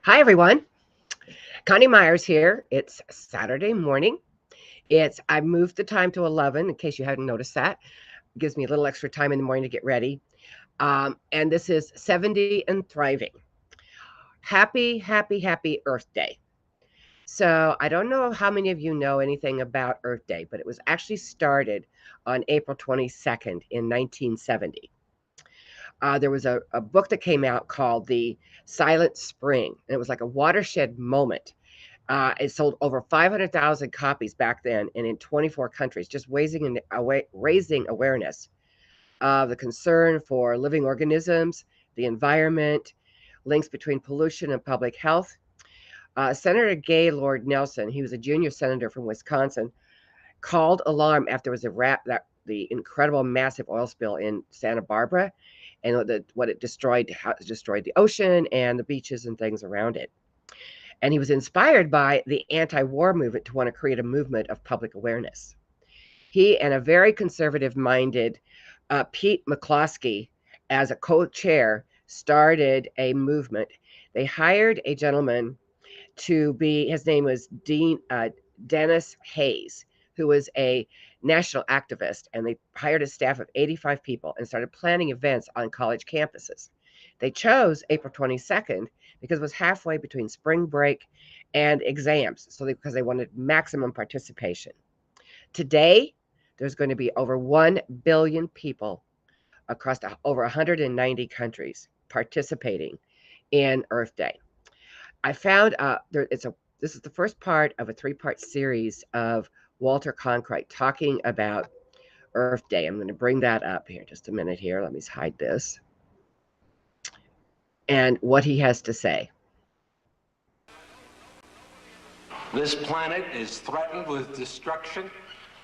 Hi, everyone. Connie Myers here. It's Saturday morning. I moved the time to 11 in case you hadn't noticed that. It gives me a little extra time in the morning to get ready. And this is 70 and Thriving. Happy, happy, happy Earth Day. So I don't know how many of you know anything about Earth Day, but it was actually started on April 22nd in 1970. There was a book that came out called The Silent Spring, and it was like a watershed moment. It sold over 500,000 copies back then and in 24 countries, just raising awareness of the concern for living organisms, the environment, links between pollution and public health. Senator Gaylord Nelson, he was a junior senator from Wisconsin, called alarm after there was the incredible massive oil spill in Santa Barbara and what it destroyed, how it destroyed the ocean and the beaches and things around it. And he was inspired by the anti-war movement to want to create a movement of public awareness. He and a very conservative-minded Pete McCloskey, as a co-chair, started a movement. They hired a gentleman to be, his name was Dennis Hayes, who was a national activist, and they hired a staff of 85 people and started planning events on college campuses. They chose April 22nd because it was halfway between spring break and exams, because they wanted maximum participation. Today, there's going to be over 1 billion people across over 190 countries participating in Earth Day. I found this is the first part of a three-part series of Walter Cronkite talking about Earth Day. I'm going to bring that up here just a minute here. Let me hide this. And what he has to say. This planet is threatened with destruction,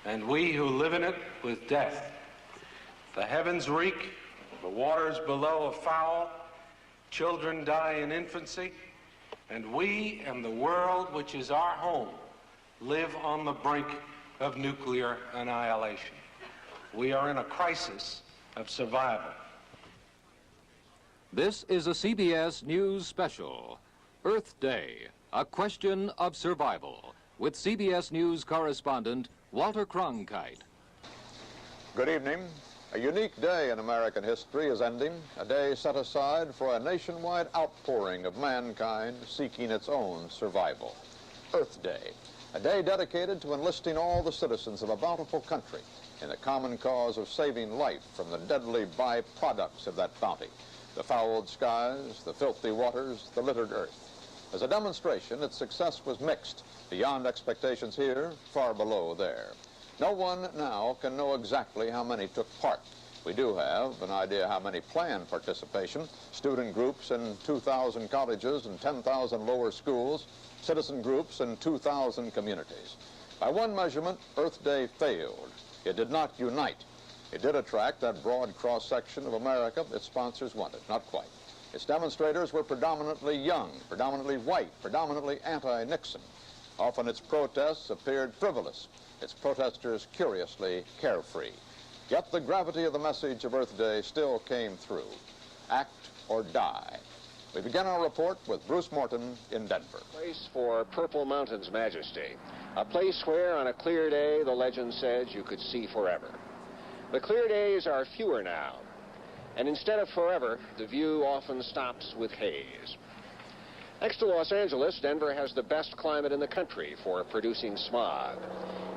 and we who live in it with death. The heavens reek, the waters below are foul, children die in infancy, and we and the world, which is our home, live on the brink of nuclear annihilation. We are in a crisis of survival. This is a CBS News special, Earth Day, a question of survival, with CBS News correspondent Walter Cronkite. Good evening. A unique day in American history is ending, a day set aside for a nationwide outpouring of mankind seeking its own survival. Earth Day, a day dedicated to enlisting all the citizens of a bountiful country in the common cause of saving life from the deadly byproducts of that bounty, the fouled skies, the filthy waters, the littered earth. As a demonstration, its success was mixed, beyond expectations here, far below there. No one now can know exactly how many took part. We do have an idea how many planned participation: student groups in 2,000 colleges and 10,000 lower schools, citizen groups in 2,000 communities. By one measurement, Earth Day failed. It did not unite. It did attract that broad cross-section of America its sponsors wanted, not quite. Its demonstrators were predominantly young, predominantly white, predominantly anti-Nixon. Often its protests appeared frivolous, its protesters curiously carefree. Yet the gravity of the message of Earth Day still came through. Act or die. We begin our report with Bruce Morton in Denver. Place for Purple Mountain's majesty. A place where on a clear day, the legend says, you could see forever. The clear days are fewer now, and instead of forever, the view often stops with haze. Next to Los Angeles, Denver has the best climate in the country for producing smog.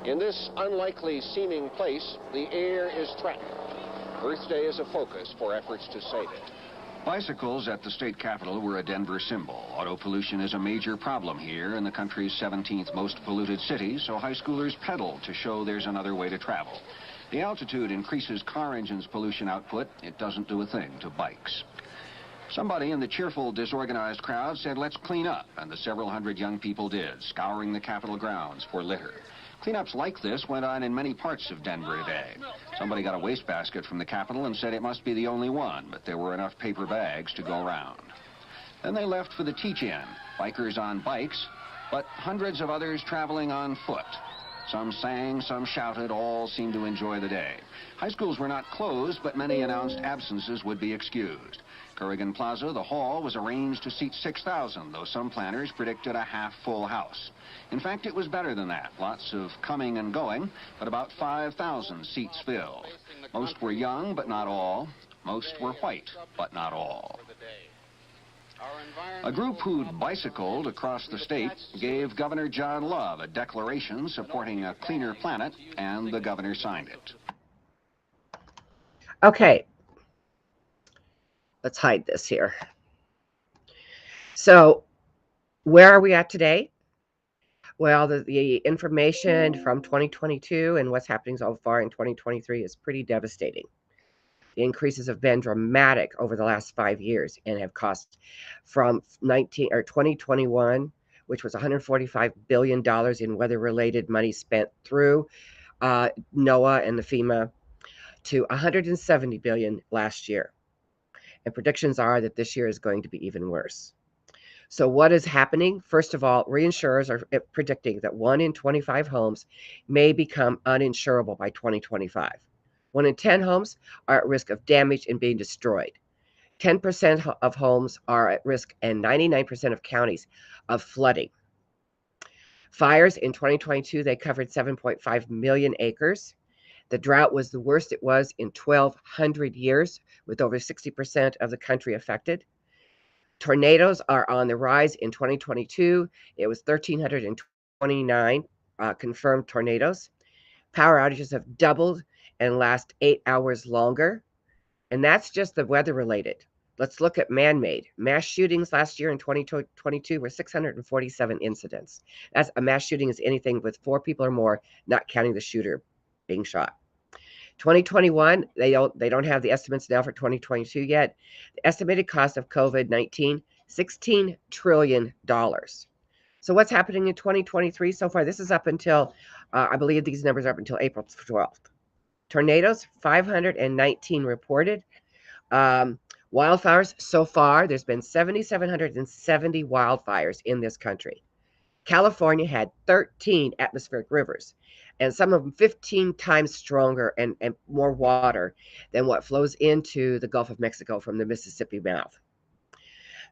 In this unlikely seeming place, the air is threatened. Earth Day is a focus for efforts to save it. Bicycles at the state capitol were a Denver symbol. Auto pollution is a major problem here in the country's 17th most polluted city, so high schoolers pedal to show there's another way to travel. The altitude increases car engines' pollution output. It doesn't do a thing to bikes. Somebody in the cheerful, disorganized crowd said, let's clean up, and the several hundred young people did, scouring the Capitol grounds for litter. Cleanups like this went on in many parts of Denver today. Somebody got a wastebasket from the Capitol and said it must be the only one, but there were enough paper bags to go around. Then they left for the teach-in, bikers on bikes, but hundreds of others traveling on foot. Some sang, some shouted, all seemed to enjoy the day. High schools were not closed, but many announced absences would be excused. Corrigan Plaza, the hall, was arranged to seat 6,000, though some planners predicted a half-full house. In fact, it was better than that. Lots of coming and going, but about 5,000 seats filled. Most were young, but not all. Most were white, but not all. A group who'd bicycled across the state gave Governor John Love a declaration supporting a cleaner planet, and the governor signed it. Okay. Let's hide this here. So, where are we at today? Well, the information from 2022 and what's happening so far in 2023 is pretty devastating. The increases have been dramatic over the last 5 years and have cost from 2021, which was $145 billion in weather-related money spent through NOAA and the FEMA, to $170 billion last year. And predictions are that this year is going to be even worse. So what is happening? First of all, reinsurers are predicting that 1 in 25 homes may become uninsurable by 2025. 1 in 10 homes are at risk of damage and being destroyed. 10% of homes are at risk, and 99% of counties of flooding. Fires in 2022, they covered 7.5 million acres. The drought was the worst it was in 1,200 years, with over 60% of the country affected. Tornadoes are on the rise in 2022. It was 1,329 confirmed tornadoes. Power outages have doubled and last 8 hours longer. And that's just the weather-related. Let's look at man-made. Mass shootings last year in 2022 were 647 incidents. That's a mass shooting is anything with 4 people or more, not counting the shooter being shot. 2021, they don't have the estimates now for 2022 yet. The estimated cost of COVID-19, $16 trillion. So what's happening in 2023 so far? This is up until, I believe these numbers are up until April 12th. Tornadoes, 519 reported. Wildfires, so far, there's been 7,770 wildfires in this country. California had 13 atmospheric rivers, and some of them 15 times stronger and more water than what flows into the Gulf of Mexico from the Mississippi mouth.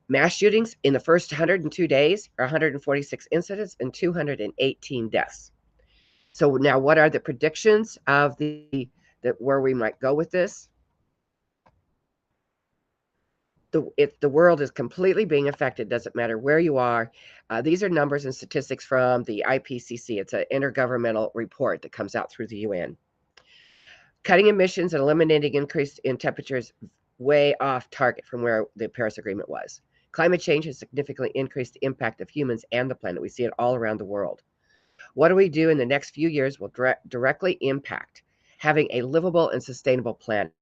Mass shootings in the first 102 days are 146 incidents and 218 deaths. So now what are the predictions of where we might go with this? The world is completely being affected. Doesn't matter where you are. These are numbers and statistics from the IPCC. It's an intergovernmental report that comes out through the UN. Cutting emissions and eliminating increase in temperatures way off target from where the Paris Agreement was. Climate change has significantly increased the impact of humans and the planet. We see it all around the world. What do we do in the next few years will directly impact having a livable and sustainable planet.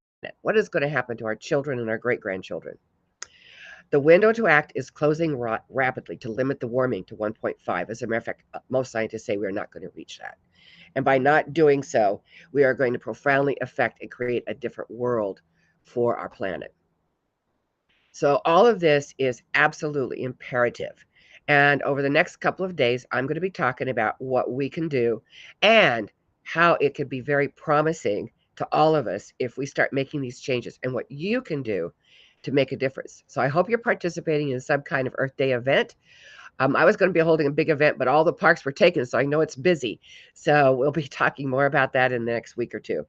What is going to happen to our children and our great-grandchildren? The window to act is closing rapidly to limit the warming to 1.5. As a matter of fact, most scientists say we are not going to reach that. And by not doing so, we are going to profoundly affect and create a different world for our planet. So all of this is absolutely imperative. And over the next couple of days, I'm going to be talking about what we can do and how it could be very promising to all of us if we start making these changes, and what you can do to make a difference. So I hope you're participating in some kind of Earth Day event. I was going to be holding a big event, but all the parks were taken, so I know it's busy. So we'll be talking more about that in the next week or two.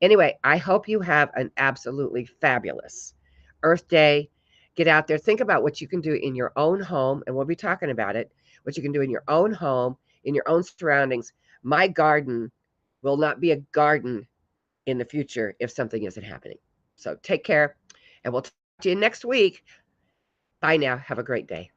Anyway, I hope you have an absolutely fabulous Earth Day. Get out there. Think about what you can do in your own home, and we'll be talking about it, what you can do in your own home, in your own surroundings. My garden will not be a garden in the future if something isn't happening. So take care, and we'll talk to you next week. Bye now. Have a great day.